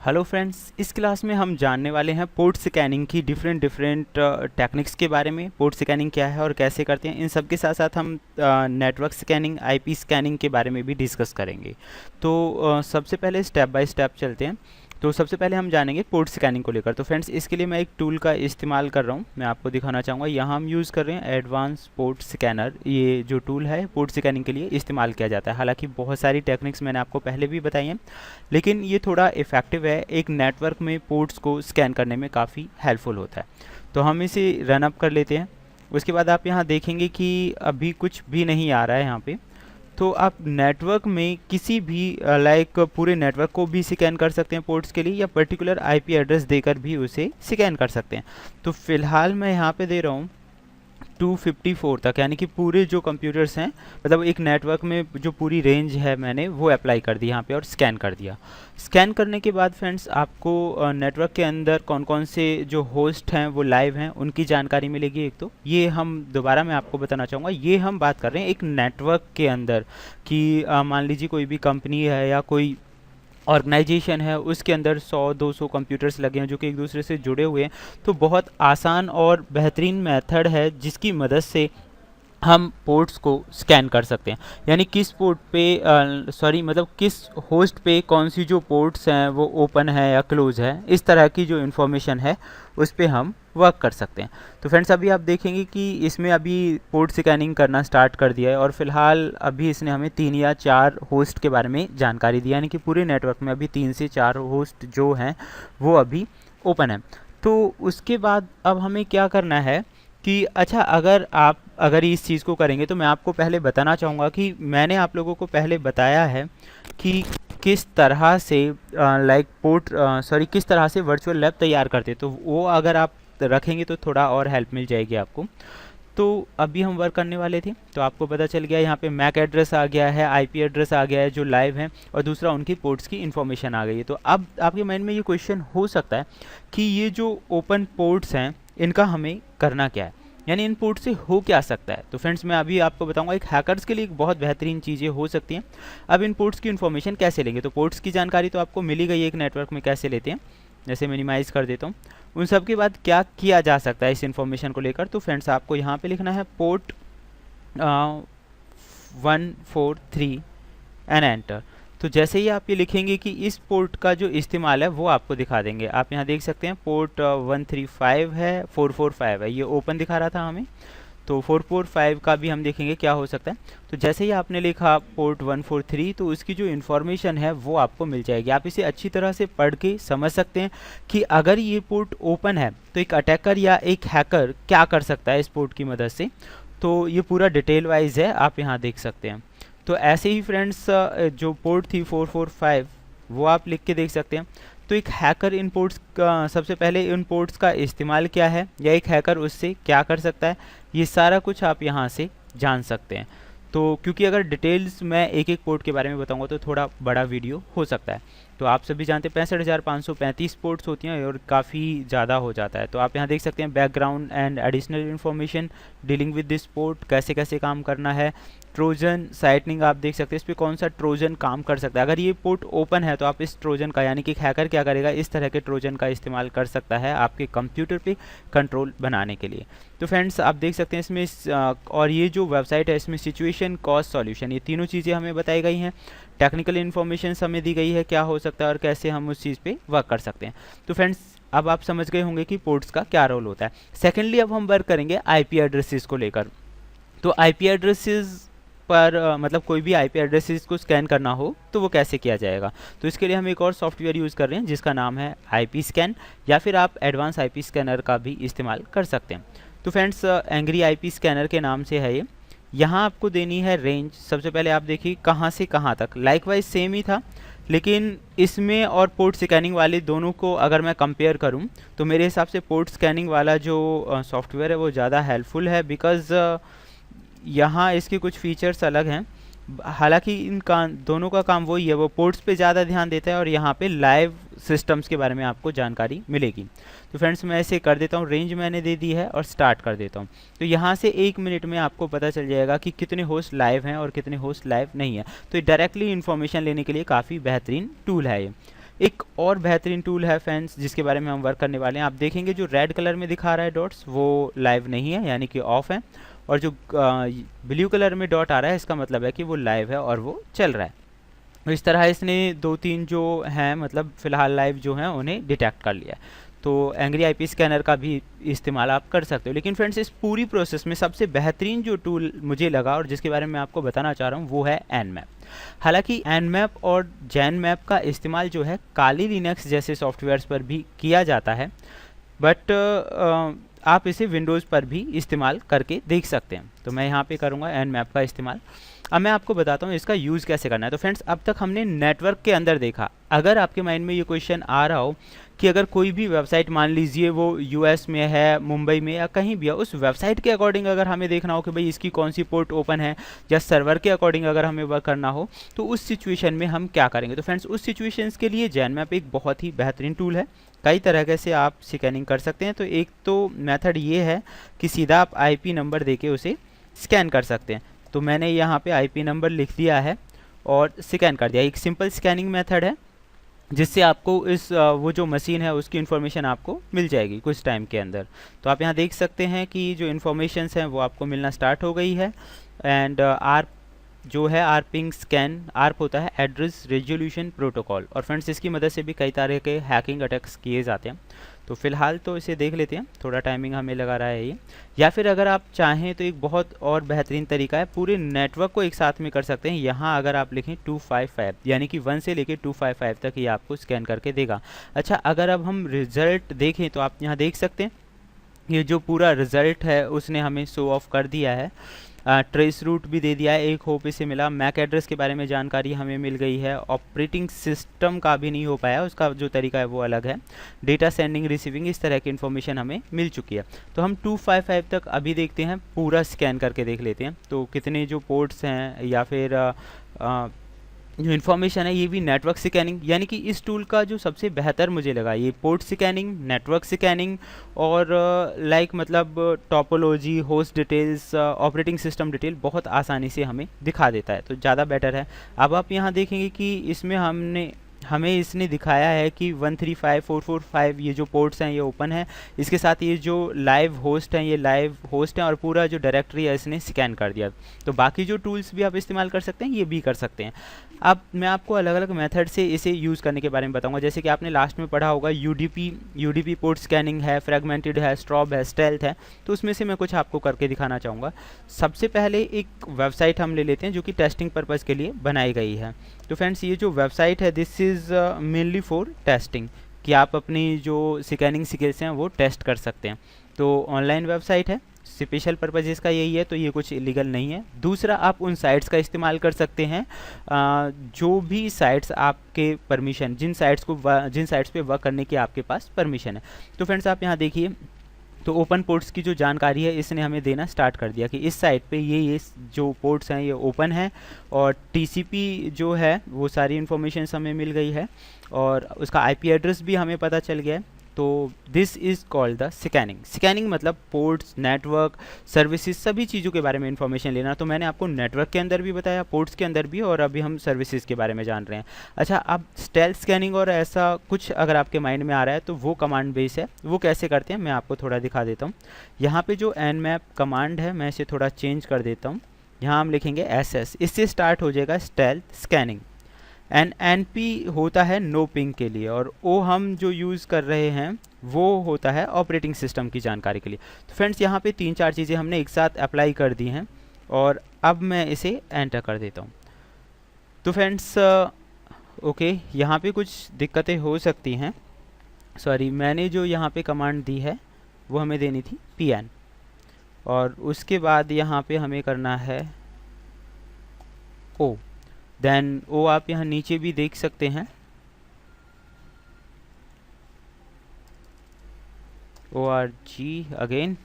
Hello friends, इस class में हम जानने वाले हैं पोर्ट स्कैनिंग की डिफरेंट टेक्निक्स के बारे में। पोर्ट स्कैनिंग क्या है और कैसे करते हैं, इन सब के साथ साथ हम नेटवर्क स्कैनिंग, आईपी स्कैनिंग के बारे में भी डिस्कस करेंगे। तो सबसे पहले स्टेप बाय स्टेप चलते हैं। तो सबसे पहले हम जानेंगे पोर्ट स्कैनिंग को लेकर। तो फ्रेंड्स, इसके लिए मैं एक टूल का इस्तेमाल कर रहा हूँ, मैं आपको दिखाना चाहूँगा। यहाँ हम यूज़ कर रहे हैं एडवांस पोर्ट स्कैनर। ये जो टूल है पोर्ट स्कैनिंग के लिए इस्तेमाल किया जाता है। हालांकि बहुत सारी टेक्निक्स मैंने आपको पहले भी बताई हैं, लेकिन ये थोड़ा इफ़ेक्टिव है, एक नेटवर्क में पोर्ट्स को स्कैन करने में काफ़ी हेल्पफुल होता है। तो हम इसे रन अप कर लेते हैं। उसके बाद आप यहाँ देखेंगे कि अभी कुछ भी नहीं आ रहा है यहाँ पे। तो आप नेटवर्क में किसी भी लाइक पूरे नेटवर्क को भी स्कैन कर सकते हैं पोर्ट्स के लिए, या पर्टिकुलर आईपी एड्रेस देकर भी उसे स्कैन कर सकते हैं। तो फिलहाल मैं यहाँ पे दे रहा हूँ 254 तक, यानी कि पूरे जो कंप्यूटर्स हैं, मतलब एक नेटवर्क में जो पूरी रेंज है मैंने वो अप्लाई कर दी यहाँ पे और स्कैन कर दिया। स्कैन करने के बाद फ्रेंड्स, आपको नेटवर्क के अंदर कौन कौन से जो होस्ट हैं वो लाइव हैं उनकी जानकारी मिलेगी। एक तो ये हम दोबारा मैं आपको बताना चाहूँगा, ये हम बात कर रहे हैं एक नेटवर्क के अंदर कि मान लीजिए कोई भी कंपनी है या कोई ऑर्गेनाइजेशन है, उसके अंदर 100-200 कंप्यूटर्स लगे हैं जो कि एक दूसरे से जुड़े हुए हैं। तो बहुत आसान और बेहतरीन मेथड है जिसकी मदद से हम पोर्ट्स को स्कैन कर सकते हैं। यानी किस पोर्ट पे मतलब किस होस्ट पे कौन सी जो पोर्ट्स हैं वो ओपन है या क्लोज है, इस तरह की जो इन्फॉर्मेशन है उस पे हम वर्क कर सकते हैं। तो फ्रेंड्स, अभी आप देखेंगे कि इसमें अभी पोर्ट स्कैनिंग करना स्टार्ट कर दिया है और फिलहाल अभी इसने हमें 3 या 4 होस्ट के बारे में जानकारी दी, यानी कि पूरे नेटवर्क में अभी 3 से 4 होस्ट जो हैं वो अभी ओपन है। तो उसके बाद अब हमें क्या करना है कि अच्छा, अगर इस चीज़ को करेंगे तो मैं आपको पहले बताना चाहूँगा कि मैंने आप लोगों को पहले बताया है कि किस तरह से किस तरह से वर्चुअल लैब तैयार करते, तो वो अगर आप रखेंगे तो थोड़ा और हेल्प मिल जाएगी आपको। तो अभी हम वर्क करने वाले थे, तो आपको पता चल गया यहाँ पे मैक एड्रेस आ गया है, आईपी एड्रेस आ गया है जो लाइव है, और दूसरा उनकी पोर्ट्स की इन्फॉर्मेशन आ गई है। तो अब आपके माइंड में ये क्वेश्चन हो सकता है कि ये जो ओपन पोर्ट्स हैं इनका हमें करना क्या है, यानी इन पोर्ट से हो क्या सकता है। तो फ्रेंड्स, मैं अभी आपको बताऊंगा एक हैकर्स के लिए एक बहुत बेहतरीन चीज़ें हो सकती हैं। अब इन पोर्ट्स की इन्फॉर्मेशन कैसे लेंगे, तो पोर्ट्स की जानकारी तो आपको मिली गई है एक नेटवर्क में, कैसे लेते हैं, जैसे मिनिमाइज़ कर देता हूँ। उन सब के बाद क्या किया जा सकता है इस इन्फॉर्मेशन को लेकर, तो फ्रेंड्स आपको यहाँ पे लिखना है पोर्ट 143 एंड एंटर। तो जैसे ही आप ये लिखेंगे कि इस पोर्ट का जो इस्तेमाल है वो आपको दिखा देंगे। आप यहाँ देख सकते हैं पोर्ट 135 है, 445 है, ये ओपन दिखा रहा था हमें। तो 445 का भी हम देखेंगे क्या हो सकता है। तो जैसे ही आपने लिखा पोर्ट 143, तो उसकी जो इन्फॉर्मेशन है वो आपको मिल जाएगी। आप इसे अच्छी तरह से पढ़ के समझ सकते हैं कि अगर ये पोर्ट ओपन है तो एक अटैकर या एक हैकर क्या कर सकता है इस पोर्ट की मदद से। तो ये पूरा डिटेल वाइज है, आप यहाँ देख सकते हैं। तो ऐसे ही फ्रेंड्स, जो पोर्ट थी 445 वो आप लिख के देख सकते हैं। तो एक हैकर इन पोर्ट्स का, सबसे पहले इन पोर्ट्स का इस्तेमाल क्या है या एक हैकर उससे क्या कर सकता है, ये सारा कुछ आप यहाँ से जान सकते हैं। तो क्योंकि अगर डिटेल्स मैं एक एक पोर्ट के बारे में बताऊंगा तो थोड़ा बड़ा वीडियो हो सकता है। तो आप सभी जानते हैं 65,535 पोर्ट्स होती हैं और काफ़ी ज़्यादा हो जाता है। तो आप यहाँ देख सकते हैं background and additional information dealing with this port, कैसे कैसे काम करना है। ट्रोजन साइटनिंग आप देख सकते हैं, इस पर कौन सा ट्रोजन काम कर सकता है। अगर ये पोर्ट ओपन है तो आप इस ट्रोजन का, यानी कि हैकर क्या करेगा, इस तरह के ट्रोजन का इस्तेमाल कर सकता है आपके कंप्यूटर पे कंट्रोल बनाने के लिए। तो फ्रेंड्स, आप देख सकते हैं इसमें और ये जो वेबसाइट है इसमें सिचुएशन, कॉस्ट, सॉल्यूशन, ये तीनों चीज़ें हमें बताई गई हैं। टेक्निकल इन्फॉर्मेशन हमें दी गई है क्या हो सकता है और कैसे हम उस चीज़ पे वर्क कर सकते हैं। तो फ्रेंड्स, अब आप समझ गए होंगे कि पोर्ट्स का क्या रोल होता है। सेकेंडली, अब हम वर्क करेंगे आईपी एड्रेसेस को लेकर। तो आईपी एड्रेसेस पर मतलब कोई भी आईपी एड्रेसेस को स्कैन करना हो तो वो कैसे किया जाएगा। तो इसके लिए हम एक और सॉफ्टवेयर यूज़ कर रहे हैं जिसका नाम है आईपी स्कैन, या फिर आप एडवांस आईपी स्कैनर का भी इस्तेमाल कर सकते हैं। तो फ्रेंड्स, एंग्री आईपी स्कैनर के नाम से है ये। यहाँ आपको देनी है रेंज। सबसे पहले आप देखिए कहाँ से कहाँ तक, लाइकवाइज सेम ही था, लेकिन इसमें और पोर्ट स्कैनिंग वाले दोनों को अगर मैं कंपेयर करूँ तो मेरे हिसाब से पोर्ट स्कैनिंग वाला जो सॉफ्टवेयर है वो ज़्यादा हेल्पफुल है, बिकॉज़ यहाँ इसके कुछ फीचर्स अलग हैं। हालांकि दोनों का काम वही है, वो पोर्ट्स पे ज़्यादा ध्यान देता है और यहाँ पे लाइव सिस्टम्स के बारे में आपको जानकारी मिलेगी। तो फ्रेंड्स, मैं ऐसे कर देता हूँ, रेंज मैंने दे दी है और स्टार्ट कर देता हूँ। तो यहाँ से 1 मिनट में आपको पता चल जाएगा कि कितने होस्ट लाइव हैं और कितने होस्ट लाइव नहीं है। तो डायरेक्टली इन्फॉर्मेशन लेने के लिए काफ़ी बेहतरीन टूल है ये। एक और बेहतरीन टूल है फ्रेंड्स जिसके बारे में हम वर्क करने वाले हैं। आप देखेंगे जो रेड कलर में दिखा रहा है डॉट्स वो लाइव नहीं है, यानी कि ऑफ है, और जो ब्लू कलर में डॉट आ रहा है इसका मतलब है कि वो लाइव है और वो चल रहा है। तो इस तरह इसने 2-3 जो हैं मतलब फ़िलहाल लाइव जो हैं उन्हें डिटेक्ट कर लिया। तो एंग्री आईपी स्कैनर का भी इस्तेमाल आप कर सकते हो। लेकिन फ्रेंड्स इस पूरी प्रोसेस में सबसे बेहतरीन जो टूल मुझे लगा और जिसके बारे में आपको बताना चाह रहा हूँ वो है एनमैप। हालांकि एनमैप और जैनमैप का इस्तेमाल जो है काली लिनक्स जैसे सॉफ्टवेयर्स पर भी किया जाता है, बट आप इसे विंडोज़ पर भी इस्तेमाल करके देख सकते हैं। तो मैं यहाँ पे करूँगा एनमैप का इस्तेमाल। अब मैं आपको बताता हूँ इसका यूज़ कैसे करना है। तो फ्रेंड्स अब तक हमने नेटवर्क के अंदर देखा। अगर आपके माइंड में ये क्वेश्चन आ रहा हो कि अगर कोई भी वेबसाइट मान लीजिए वो यूएस में है, मुंबई में या कहीं भी है, उस वेबसाइट के अकॉर्डिंग अगर हमें देखना हो कि भाई इसकी कौन सी पोर्ट ओपन है, या सर्वर के अकॉर्डिंग अगर हमें वर्क करना हो, तो उस सिचुएशन में हम क्या करेंगे। तो फ्रेंड्स उस सिचुएशंस के लिए जैनमैप एक बहुत ही बेहतरीन टूल है। कई तरह से आप स्कैनिंग कर सकते हैं। तो एक तो मेथड ये है कि सीधा आप आईपी नंबर देके उसे स्कैन कर सकते हैं। तो मैंने यहाँ पे आईपी नंबर लिख दिया है और स्कैन कर दिया। एक सिंपल स्कैनिंग मेथड है जिससे आपको इस वो जो मशीन है उसकी इन्फॉर्मेशन आपको मिल जाएगी कुछ टाइम के अंदर। तो आप यहाँ देख सकते हैं कि जो इन्फॉर्मेशंस हैं वो आपको मिलना स्टार्ट हो गई है। एंड आर जो है आरपिंग स्कैन, आर्प होता है एड्रेस रेजोल्यूशन प्रोटोकॉल, और फ्रेंड्स इसकी मदद से भी कई तरह के हैकिंग अटैक्स किए जाते हैं। तो फिलहाल तो इसे देख लेते हैं, थोड़ा टाइमिंग हमें लगा रहा है ये। या फिर अगर आप चाहें तो एक बहुत और बेहतरीन तरीका है, पूरे नेटवर्क को एक साथ में कर सकते हैं। यहाँ अगर आप लिखें 255 यानी कि 1 से लेके 255 तक ये आपको स्कैन करके देगा। अच्छा, अगर अब हम रिज़ल्ट देखें तो आप यहाँ देख सकते हैं ये जो पूरा रिज़ल्ट है उसने हमें शो ऑफ कर दिया है। ट्रेस रूट भी दे दिया है, एक होप इसे मिला। मैक एड्रेस के बारे में जानकारी हमें मिल गई है। ऑपरेटिंग सिस्टम का भी नहीं हो पाया, उसका जो तरीका है वो अलग है। डेटा सेंडिंग रिसीविंग इस तरह की इन्फॉर्मेशन हमें मिल चुकी है। तो हम 255 तक अभी देखते हैं, पूरा स्कैन करके देख लेते हैं तो कितने जो पोर्ट्स हैं या फिर जो इन्फॉर्मेशन है ये भी नेटवर्क स्कैनिंग, यानी कि इस टूल का जो सबसे बेहतर मुझे लगा ये पोर्ट स्कैनिंग, नेटवर्क स्कैनिंग और लाइक मतलब topology, host details, operating system detail बहुत आसानी से हमें दिखा देता है, तो ज़्यादा बेटर है। अब आप यहाँ देखेंगे कि इसमें हमें इसने दिखाया है कि 135.445 ये जो पोर्ट्स हैं ये ओपन है, इसके साथ ये जो लाइव होस्ट हैं ये लाइव होस्ट हैं, और पूरा जो डायरेक्टरी है इसने स्कैन कर दिया। तो बाकी जो टूल्स भी आप इस्तेमाल कर सकते हैं ये भी कर सकते हैं। अब मैं आपको अलग अलग मेथड से इसे यूज़ करने के बारे में बताऊंगा। जैसे कि आपने लास्ट में पढ़ा होगा यूडीपी पोर्ट स्कैनिंग है, फ्रेगमेंटेड है, स्ट्रॉब है, स्टेल्थ है, तो उसमें से मैं कुछ आपको करके दिखाना चाहूँगा। सबसे पहले एक वेबसाइट हम ले लेते हैं जो कि टेस्टिंग पर्पज़ के लिए बनाई गई है। तो फ्रेंड्स ये जो वेबसाइट है this is mainly for testing, कि आप अपनी जो स्कैनिंग स्किल्स हैं वो टेस्ट कर सकते हैं। तो ऑनलाइन वेबसाइट है, स्पेशल पर्पज़ इसका यही है, तो ये कुछ इलीगल नहीं है। दूसरा, आप उन साइट्स का इस्तेमाल कर सकते हैं जो भी साइट्स आपके परमिशन, जिन साइट्स पे वर्क करने की आपके पास परमिशन है। तो फ्रेंड्स आप यहाँ देखिए, तो ओपन पोर्ट्स की जो जानकारी है इसने हमें देना स्टार्ट कर दिया कि इस साइट पे ये जो पोर्ट्स हैं ये ओपन है, और टीसीपी जो है वो सारी इन्फॉर्मेशन हमें मिल गई है, और उसका आईपी एड्रेस भी हमें पता चल गया है। तो this is called the scanning मतलब पोर्ट्स, नेटवर्क, सर्विसेज, सभी चीज़ों के बारे में इंफॉर्मेशन लेना। तो मैंने आपको नेटवर्क के अंदर भी बताया, पोर्ट्स के अंदर भी, और अभी हम सर्विसेज के बारे में जान रहे हैं। अच्छा, अब स्टेल्थ स्कैनिंग और ऐसा कुछ अगर आपके माइंड में आ रहा है तो वो कमांड बेस है, वो कैसे करते हैं मैं आपको थोड़ा दिखा देता हूँ। यहाँ पे जो nmap कमांड है मैं इसे थोड़ा चेंज कर देता हूँ। यहाँ हम लिखेंगे SS, इससे स्टार्ट हो जाएगा स्टेल्थ स्कैनिंग। NP होता है नो पिंग के लिए, और O हम जो यूज़ कर रहे हैं वो होता है ऑपरेटिंग सिस्टम की जानकारी के लिए। तो फ्रेंड्स यहाँ पे 3-4 चीज़ें हमने एक साथ अप्लाई कर दी हैं, और अब मैं इसे एंटर कर देता हूँ। तो फ्रेंड्स ओके, यहाँ पे कुछ दिक्कतें हो सकती हैं। सॉरी, मैंने जो यहाँ पे कमांड दी है वो हमें देनी थी PN, और उसके बाद यहाँ पे हमें करना है O। देन O आप यहाँ नीचे भी देख सकते हैं, ORG अगेन,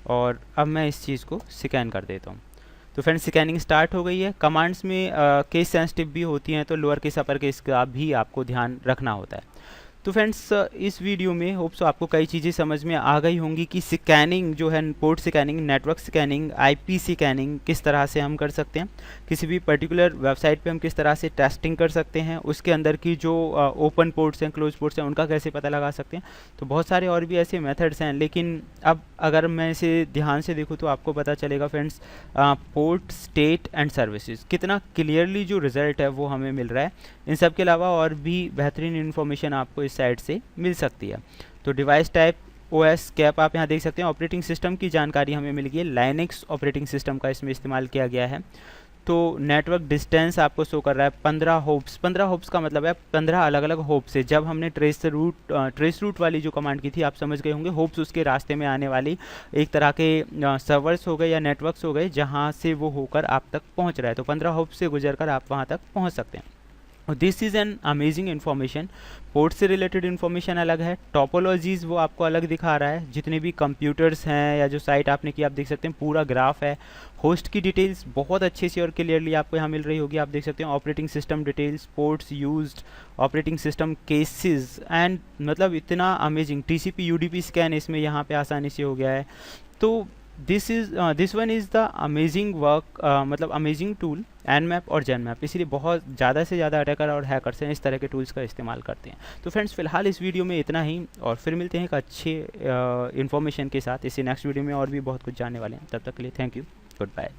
और अब मैं इस चीज़ को स्कैन कर देता हूँ। तो फ्रेंड्स स्कैनिंग स्टार्ट हो गई है। कमांड्स में केस सेंसिटिव भी होती हैं, तो लोअर केस अपर केस का भी आपको ध्यान रखना होता है। तो फ्रेंड्स इस वीडियो में होप सो आपको कई चीज़ें समझ में आ गई होंगी कि स्कैनिंग जो है, port scanning, network scanning, IP scanning किस तरह से हम कर सकते हैं, किसी भी पर्टिकुलर वेबसाइट पे हम किस तरह से टेस्टिंग कर सकते हैं, उसके अंदर की जो ओपन पोर्ट्स हैं, क्लोज पोर्ट्स हैं, उनका कैसे पता लगा सकते हैं। तो बहुत सारे और भी ऐसे मेथड्स हैं, लेकिन अब अगर मैं इसे ध्यान से देखूँ तो आपको पता चलेगा friends, port, state and services, कितना क्लियरली जो रिज़ल्ट है वो हमें मिल रहा है। इन सब के अलावा और भी बेहतरीन इन्फॉर्मेशन आपको इस साइट से मिल सकती है। तो डिवाइस टाइप, ओएस कैप आप यहाँ देख सकते हैं, ऑपरेटिंग सिस्टम की जानकारी हमें मिल गई है, लाइनक्स ऑपरेटिंग सिस्टम का इसमें इस्तेमाल किया गया है। तो नेटवर्क डिस्टेंस आपको शो कर रहा है 15 होप्स। 15 होप्स का मतलब है 15 अलग अलग होप्स से। जब हमने ट्रेस रूट वाली जो कमांड की थी, आप समझ गए होंगे, होप्स उसके रास्ते में आने वाली एक तरह के सर्वर्स हो गए या नेटवर्क्स हो गए जहाँ से वो होकर आप तक पहुँच रहा है। तो 15 होप्स से गुजर कर आप वहाँ तक पहुँच सकते हैं। This is an amazing information. Port से रिलेटेड इन्फॉर्मेशन अलग है, टोपोलॉजीज़ वो आपको अलग दिखा रहा है, जितने भी कंप्यूटर्स हैं या जो साइट आपने की, आप देख सकते हैं पूरा ग्राफ है। होस्ट की डिटेल्स बहुत अच्छे से और क्लियरली आपको यहाँ मिल रही होगी, आप देख सकते हैं। Operating system details, ports used, operating system cases and मतलब इतना अमेजिंग। टीसीपी यूडीपी स्कैन इसमें यहाँ पे आसानी से हो गया है। तो this one is the amazing work, मतलब अमेजिंग टूल Nmap और Genmap। इसीलिए बहुत ज़्यादा से ज़्यादा अटैकर और हैकर्स हैं इस तरह के टूल्स का इस्तेमाल करते हैं। तो फ्रेंड्स फिलहाल इस वीडियो में इतना ही, और फिर मिलते हैं एक अच्छे इन्फॉर्मेशन के साथ। इसी नेक्स्ट वीडियो में और भी बहुत कुछ जानने वाले हैं। तब तक के लिए थैंक यू, गुड बाय।